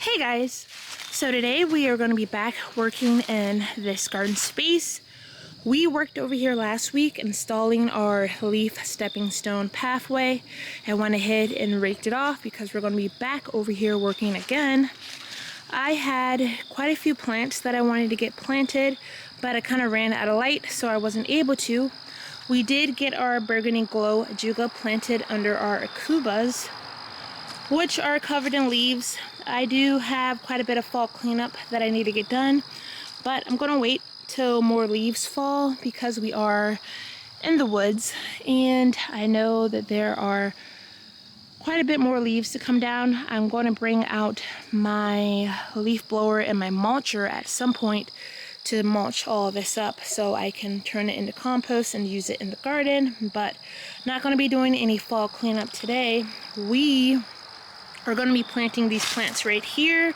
Hey guys! So today we are going to be back working in this garden space. We worked over here last week installing our leaf stepping stone pathway. I went ahead and raked it off because we're going to be back over here working again. I had quite a few plants that I wanted to get planted, but I kind of ran out of light, so I wasn't able to. We did get our burgundy glow juga planted under our akubas, which are covered in leaves. I do have quite a bit of fall cleanup that I need to get done, but I'm going to wait till more leaves fall because we are in the woods and I know that there are quite a bit more leaves to come down. I'm going to bring out my leaf blower and my mulcher at some point to mulch all of this up so I can turn it into compost and use it in the garden, but not going to be doing any fall cleanup today. We are going to be planting these plants right here.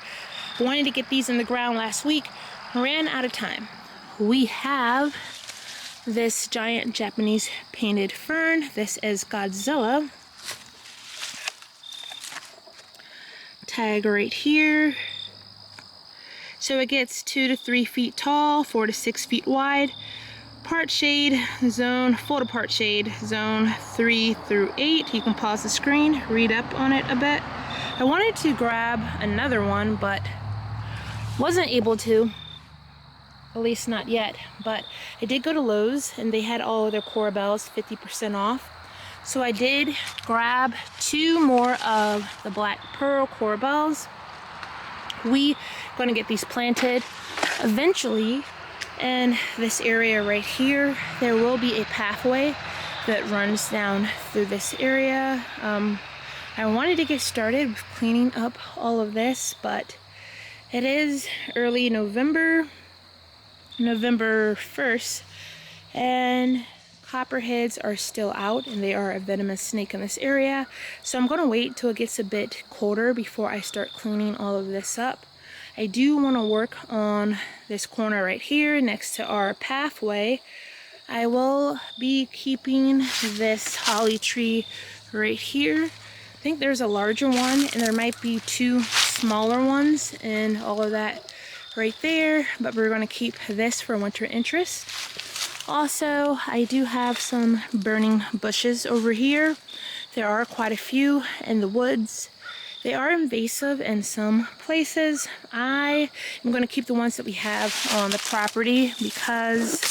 Wanted to get these in the ground last week, ran out of time. We have this giant Japanese painted fern. This is Godzilla. Tag right here. So it gets 2 to 3 feet tall, 4 to 6 feet wide. Part shade zone, full to part shade zone 3 through 8. You can pause the screen, read up on it a bit. I wanted to grab another one, but wasn't able to, at least not yet. But I did go to Lowe's and they had all of their Corabels 50% off. So I did grab 2 more of the black pearl Corabels. We going to get these planted eventually in this area right here. There will be a pathway that runs down through this area. I wanted to get started with cleaning up all of this, but it is early November 1st, and copperheads are still out and they are a venomous snake in this area. So I'm going to wait till it gets a bit colder before I start cleaning all of this up. I do want to work on this corner right here next to our pathway. I will be keeping this holly tree right here. I think there's a larger one and there might be 2 smaller ones and all of that right there, but we're going to keep this for winter interest. Also, I do have some burning bushes over here. There are quite a few in the woods. They are invasive in some places. I am going to keep the ones that we have on the property because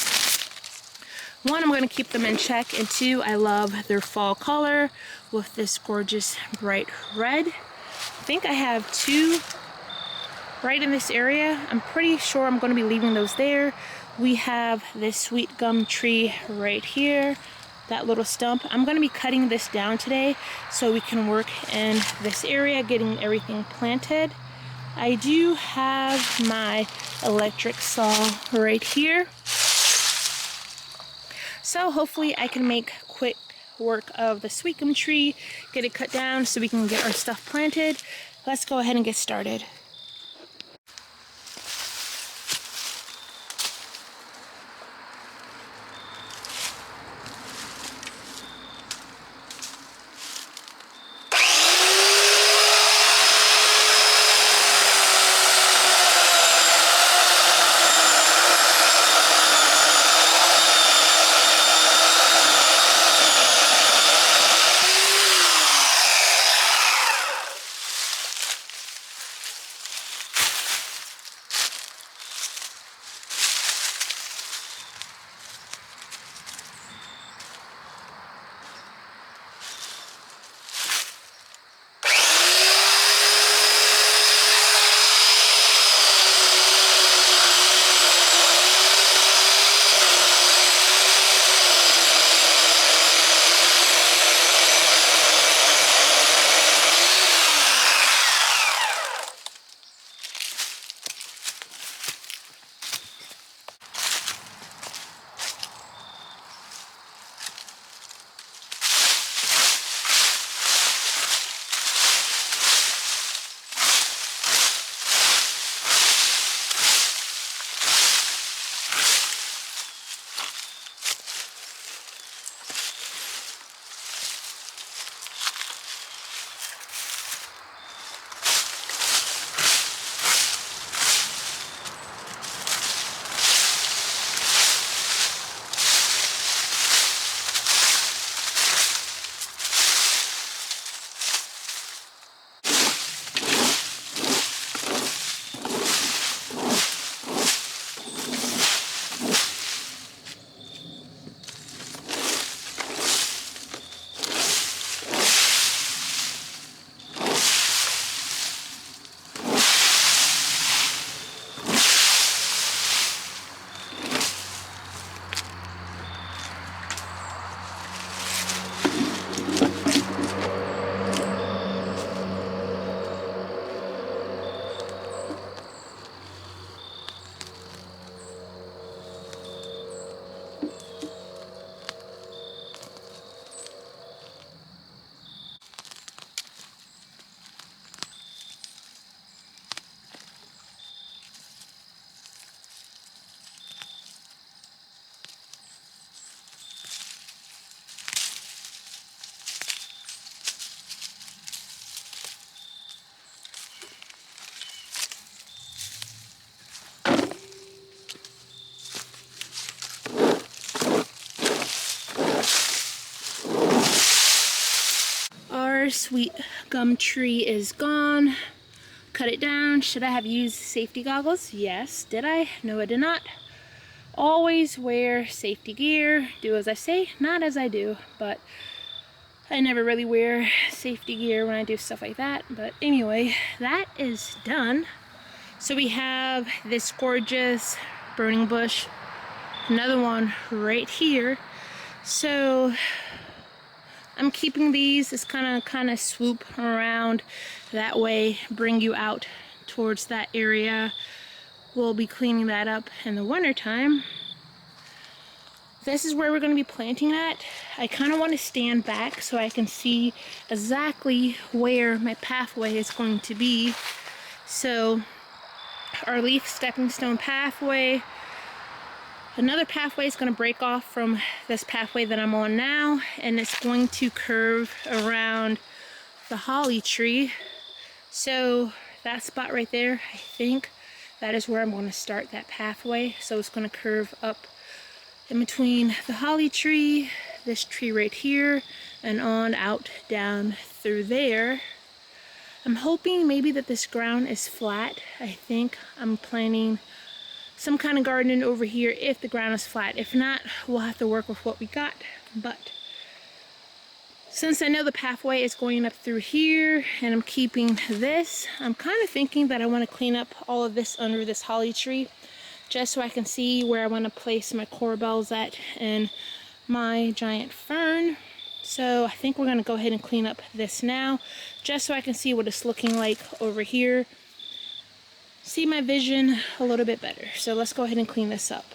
1, I'm going to keep them in check, and 2, I love their fall color with this gorgeous bright red. I think I have 2 right in this area. I'm pretty sure I'm going to be leaving those there. We have this sweet gum tree right here, that little stump. I'm going to be cutting this down today so we can work in this area, getting everything planted. I do have my electric saw right here. So hopefully I can make quick work of the sweet gum tree, get it cut down so we can get our stuff planted. Let's go ahead and get started. our sweet gum tree is gone. Cut it down. Should I have used safety goggles? Yes. Did I? No, I did not. Always wear safety gear. Do as I say, not as I do. But I never really wear safety gear when I do stuff like that. But anyway, that is done. So we have this gorgeous burning bush. Another one right here. So I'm keeping these. It's kind of swoop around that way, bring you out towards that area. We'll be cleaning that up in the winter time. This is where we're going to be planting that. I kind of want to stand back so I can see exactly where my pathway is going to be. So our leaf stepping stone pathway. Another pathway is going to break off from this pathway that I'm on now, and it's going to curve around the holly tree. So that spot right there, I think that is where I'm going to start that pathway. So it's going to curve up in between the holly tree, this tree right here, and on out down through there. I'm hoping maybe that this ground is flat. I think I'm planning some kind of garden over here if the ground is flat. If not, we'll have to work with what we got. But since I know the pathway is going up through here and I'm keeping this, I'm kind of thinking that I want to clean up all of this under this holly tree just so I can see where I want to place my corbels at and my giant fern. So I think we're going to go ahead and clean up this now just so I can see what it's looking like over here. See my vision a little bit better. So let's go ahead and clean this up.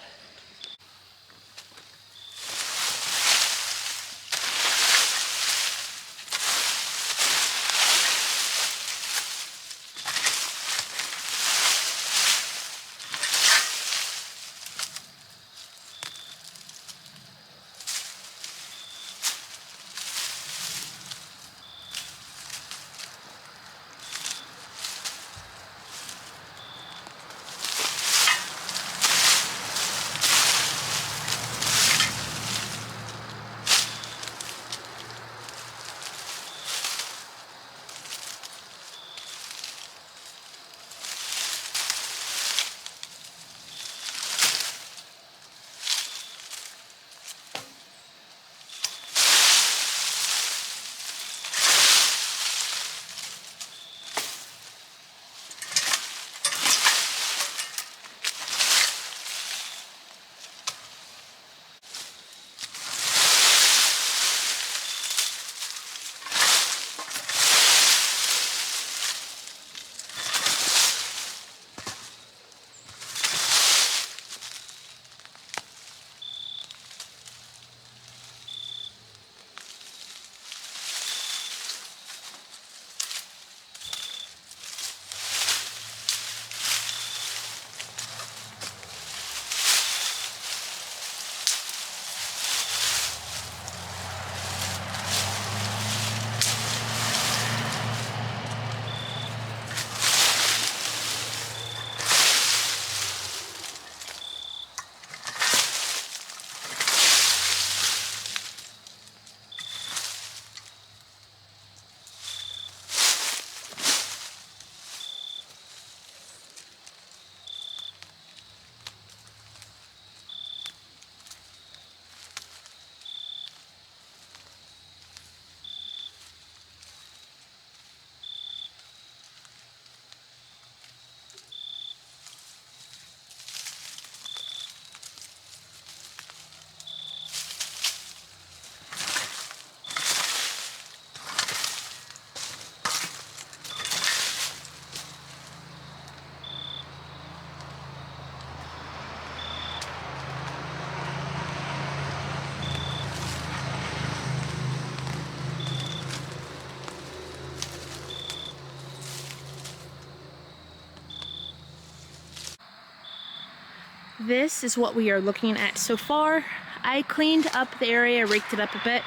This is what we are looking at so far. I cleaned up the area, raked it up a bit.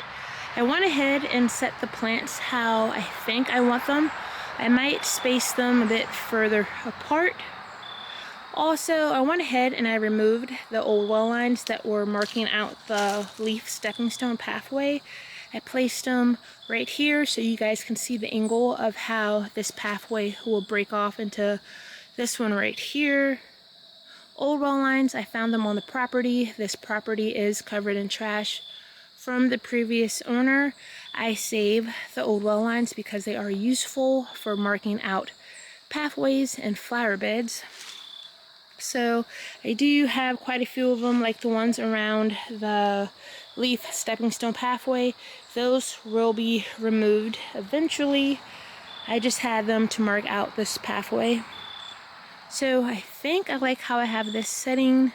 I went ahead and set the plants how I think I want them. I might space them a bit further apart. Also, I went ahead and I removed the old well lines that were marking out the leaf stepping stone pathway. I placed them right here so you guys can see the angle of how this pathway will break off into this one right here. Old well lines, I found them on the property. This property is covered in trash from the previous owner. I save the old well lines because they are useful for marking out pathways and flower beds. So I do have quite a few of them, like the ones around the leaf stepping stone pathway. Those will be removed eventually. I just had them to mark out this pathway. So I think I like how I have this setting.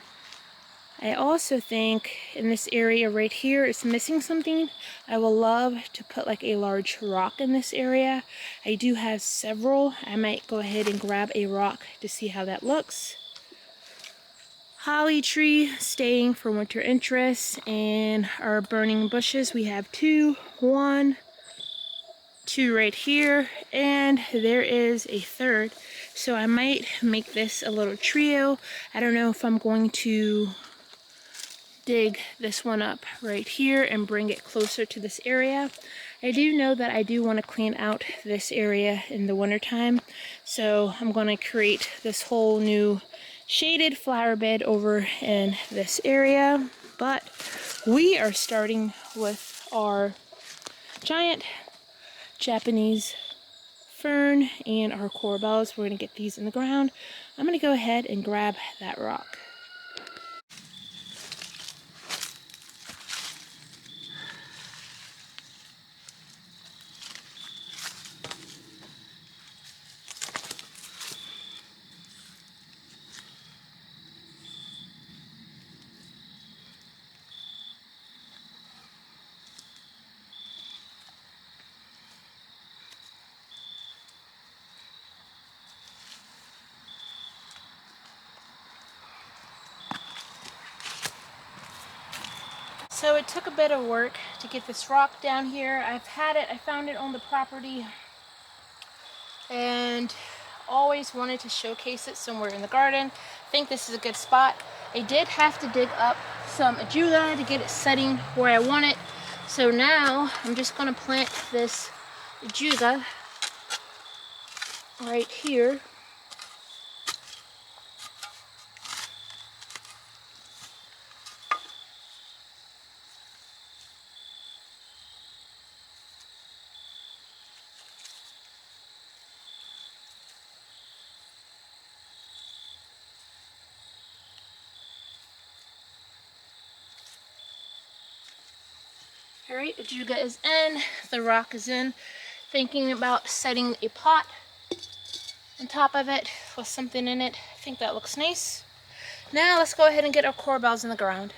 I also think in this area right here it's missing something. I would love to put like a large rock in this area. I do have several. I might go ahead and grab a rock to see how that looks. Holly tree staying for winter interest, and our burning bushes, we have two right here, and there is a third. So I might make this a little trio. I don't know if I'm going to dig this one up right here and bring it closer to this area. I do know that I do want to clean out this area in the wintertime, so I'm going to create this whole new shaded flower bed over in this area. But we are starting with our giant Japanese fern and our corbels. We're going to get these in the ground. I'm going to go ahead and grab that rock. So it took a bit of work to get this rock down here. I found it on the property and always wanted to showcase it somewhere in the garden. I think this is a good spot. I did have to dig up some ajuga to get it setting where I want it. So now I'm just going to plant this ajuga right here. Alright, the ajuga is in, the rock is in. Thinking about setting a pot on top of it with something in it. I think that looks nice. Now let's go ahead and get our corbels in the ground.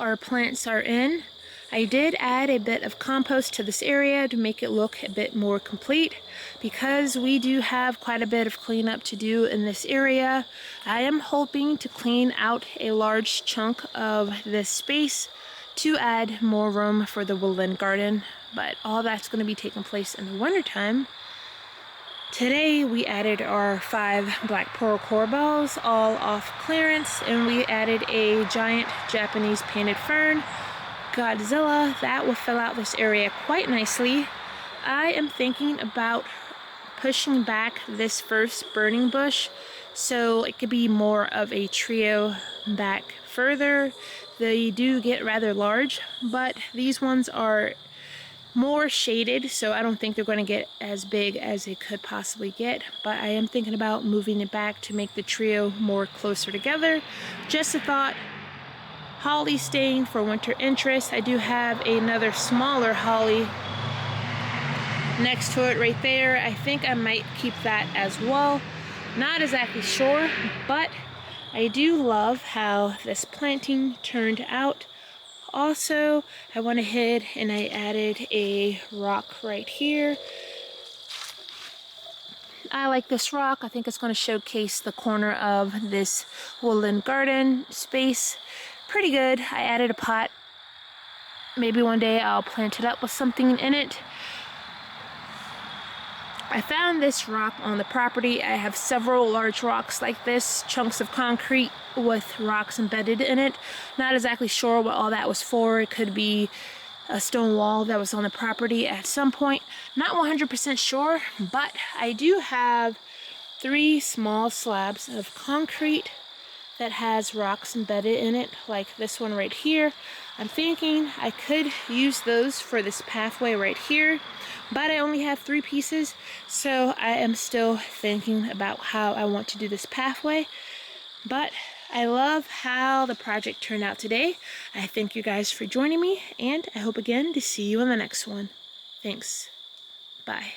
our plants are in. I did add a bit of compost to this area to make it look a bit more complete. Because we do have quite a bit of cleanup to do in this area, I am hoping to clean out a large chunk of this space to add more room for the woodland garden, but all that's going to be taking place in the wintertime. Today we added our 5 black pearl corbels all off clearance, and we added a giant Japanese painted fern, Godzilla, that will fill out this area quite nicely. I am thinking about pushing back this first burning bush so it could be more of a trio back further. They do get rather large, but these ones are more shaded, so I don't think they're going to get as big as they could possibly get, but I am thinking about moving it back to make the trio more closer together. Just a thought. Holly staying for winter interest. I do have another smaller holly next to it right there. I think I might keep that as well. Not exactly sure, but I do love how this planting turned out. Also, I went ahead and I added a rock right here. I like this rock. I think it's going to showcase the corner of this woodland garden space. Pretty good. I added a pot. Maybe one day I'll plant it up with something in it. I found this rock on the property. I have several large rocks like this, chunks of concrete with rocks embedded in it. Not exactly sure what all that was for. It could be a stone wall that was on the property at some point. Not 100% sure, but I do have 3 small slabs of concrete that has rocks embedded in it, like this one right here. I'm thinking I could use those for this pathway right here, but I only have 3 pieces, so I am still thinking about how I want to do this pathway. But I love how the project turned out today. I thank you guys for joining me, and I hope again to see you in the next one. Thanks. Bye.